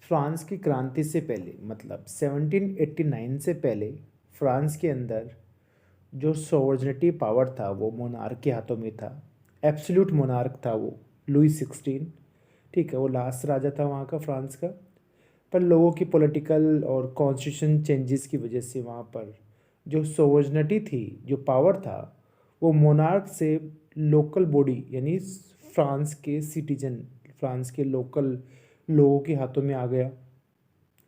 France की क्रांति से पहले मतलब 1789 से पहले फ्रांस के अंदर जो सोवर्जनिटी पावर था वो मोनार्क के हाथों में था। एब्सोल्यूट मोनार्क था वो, लुई 16। ठीक है, वो लास्ट राजा था वहाँ का, फ्रांस का। पर लोगों की पॉलिटिकल और कॉन्स्टिट्यूशन चेंजेस की वजह से वहाँ पर जो सोवर्जनिटी थी, जो पावर था, वो मोनार्क से लोकल बॉडी यानी फ्रांस के सिटीजन, फ्रांस के लोकल लोगों के हाथों में आ गया।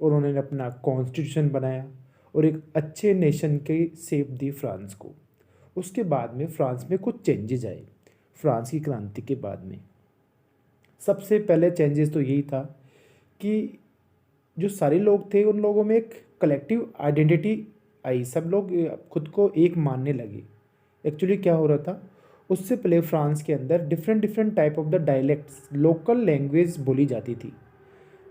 और उन्होंने अपना कॉन्स्टिट्यूशन बनाया और एक अच्छे नेशन की शेप दी फ्रांस को। उसके बाद में फ्रांस में कुछ चेंजेस आए फ्रांस की क्रांति के बाद में। सबसे पहले चेंजेस तो यही था कि जो सारे लोग थे उन लोगों में एक कलेक्टिव आइडेंटिटी आई। सब लोग खुद को एक मानने लगे। एक्चुअली क्या हो रहा था, उससे पहले फ्रांस के अंदर different different type of the dialects, local language बोली जाती थी।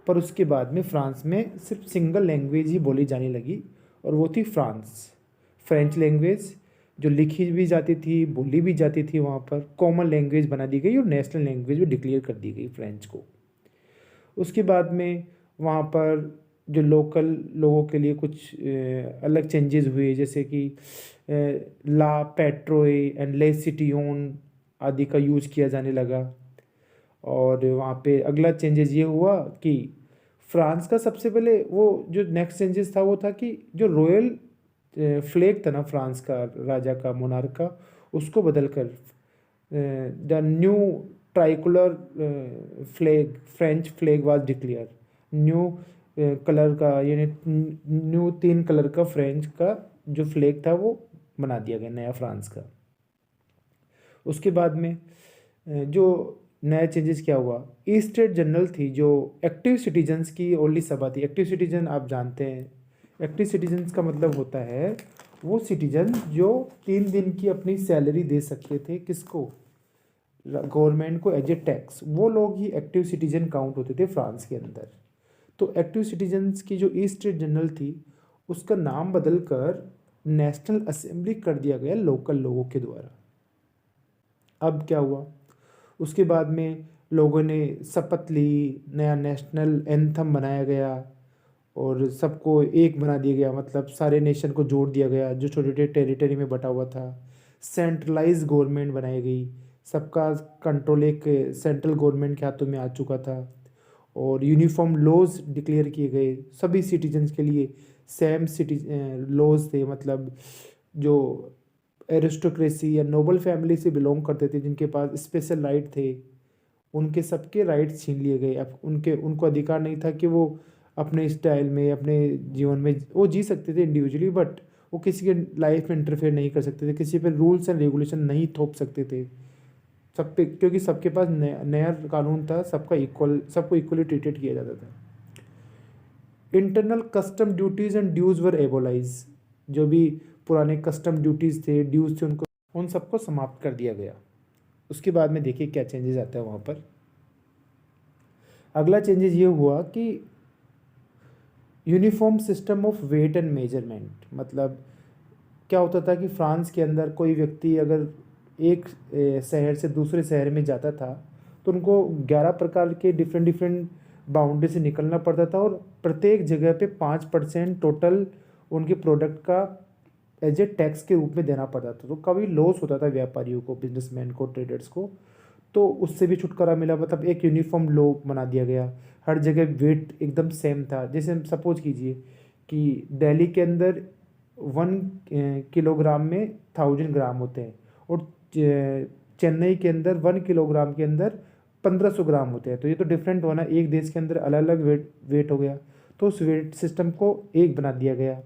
पर उसके बाद में फ्रांस में सिर्फ सिंगल लैंग्वेज ही बोली जाने लगी और वो थी फ्रेंच लैंग्वेज, जो लिखी भी जाती थी, बोली भी जाती थी। वहाँ पर कॉमन लैंग्वेज बना दी गई और नेशनल लैंग्वेज भी डिक्लेयर कर दी गई फ्रेंच को। उसके बाद में वहाँ पर जो लोकल लोगों के लिए कुछ अलग चेंजेस हुए, जैसे कि ला पेट्रोए एंड ले सिटियोन आदि का यूज़ किया जाने लगा। और वहाँ पे अगला चेंजेस ये हुआ कि फ्रांस का सबसे पहले वो जो नेक्स्ट चेंजेस था वो था कि जो रॉयल फ्लैग था ना फ्रांस का, राजा का, मोनार्क का, उसको बदलकर the new tricolour flag, French flag was declare. New colour का यानी न्यू 3 कलर का फ्रेंच का जो फ्लैग था वो बना दिया गया नया फ्रांस का। उसके बाद में जो नया चेंजेस क्या हुआ, ईस्ट स्टेट जनरल थी जो एक्टिव सिटीजन्स की ओनली सभा थी। एक्टिव सिटीजन आप जानते हैं, एक्टिव सिटीजन्स का मतलब होता है वो सिटीजन जो 3 दिन की अपनी सैलरी दे सकते थे, किसको, गवर्नमेंट को एज ए टैक्स। वो लोग ही एक्टिव सिटीजन काउंट होते थे फ्रांस के अंदर। तो एक्टिव सिटीजन्स की जो ईस्ट स्टेट जनरल थी उसका नाम बदलकर नेशनल असेंबली कर दिया गया लोकल लोगों के द्वारा। अब क्या हुआ, उसके बाद में लोगों ने शपथ ली, नया नेशनल एंथम बनाया गया और सबको एक बना दिया गया, मतलब सारे नेशन को जोड़ दिया गया जो छोटे छोटे टेरिटरी में बटा हुआ था। सेंट्रलाइज गवर्नमेंट बनाई गई, सबका कंट्रोल एक सेंट्रल गवर्नमेंट के हाथों में आ चुका था। और यूनिफॉर्म लॉज डिक्लेयर किए गए सभी सिटीजन्स के लिए। सेम लॉज थे, मतलब जो एरिस्टोक्रेसी या नोबल फैमिली से बिलोंग करते थे, जिनके पास स्पेशल राइट थे, उनके सबके राइट्स छीन लिए गए। अब उनको अधिकार नहीं था कि वो अपने स्टाइल में, अपने जीवन में वो जी सकते थे इंडिविजुअली, बट वो किसी के लाइफ में इंटरफेयर नहीं कर सकते थे, किसी पे रूल्स एंड रेगुलेशन नहीं थोप सकते थे सब पे, क्योंकि सबके पास नया कानून था, सबको इक्वली ट्रीटेड किया जाता था। Internal custom duties and dues were abolish. जो भी पुराने कस्टम ड्यूटीज थे, ड्यूज थे, उनको उन सबको समाप्त कर दिया गया। उसके बाद में देखिए क्या चेंजेस आता है वहाँ पर। अगला चेंजेस ये हुआ कि uniform system of weight and measurement. मतलब क्या होता था कि फ्रांस के अंदर कोई व्यक्ति अगर एक शहर से दूसरे शहर में जाता था तो उनको 11 प्रकार के डिफरेंट डिफरेंट बाउंड्री से निकलना पड़ता था और प्रत्येक जगह पे 5% टोटल उनके प्रोडक्ट का एज ए टैक्स के रूप में देना पड़ता था। तो कभी लॉस होता था व्यापारियों को, बिजनेसमैन को, ट्रेडर्स को, तो उससे भी छुटकारा मिला। मतलब एक यूनिफॉर्म लॉ बना दिया गया, हर जगह वेट एकदम सेम था। जैसे सपोज कीजिए कि दिल्ली के अंदर 1 किलोग्राम में 1000 ग्राम होते हैं और चेन्नई के अंदर 1 किलोग्राम के अंदर 1500 ग्राम होते हैं। तो ये तो डिफरेंट होना, एक देश के अंदर अलग अलग वेट हो गया। तो उस वेट सिस्टम को एक बना दिया गया।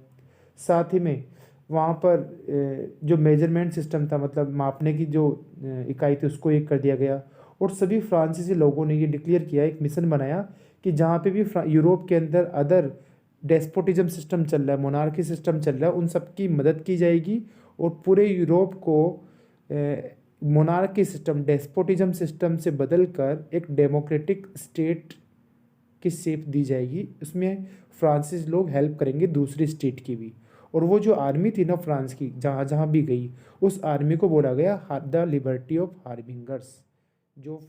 साथ ही में वहाँ पर जो मेजरमेंट सिस्टम था, मतलब मापने की जो इकाई थी, उसको एक कर दिया गया। और सभी फ्रांसीसी लोगों ने ये डिक्लेयर किया, एक मिशन बनाया कि जहाँ पे भी यूरोप के अंदर अदर डेस्पोटिज्म सिस्टम चल रहा है, मोनार्की सिस्टम चल रहा है, उन सब की मदद की जाएगी और पूरे यूरोप को मोनार्की सिस्टम, डेस्पोटिज्म सिस्टम से बदलकर एक डेमोक्रेटिक स्टेट की शेप दी जाएगी। इसमें फ्रांसीसी लोग हेल्प करेंगे दूसरी स्टेट की भी। और वो जो आर्मी थी ना फ्रांस की, जहाँ जहाँ भी गई, उस आर्मी को बोला गया द लिबर्टी ऑफ हार्बिंगर्स, जो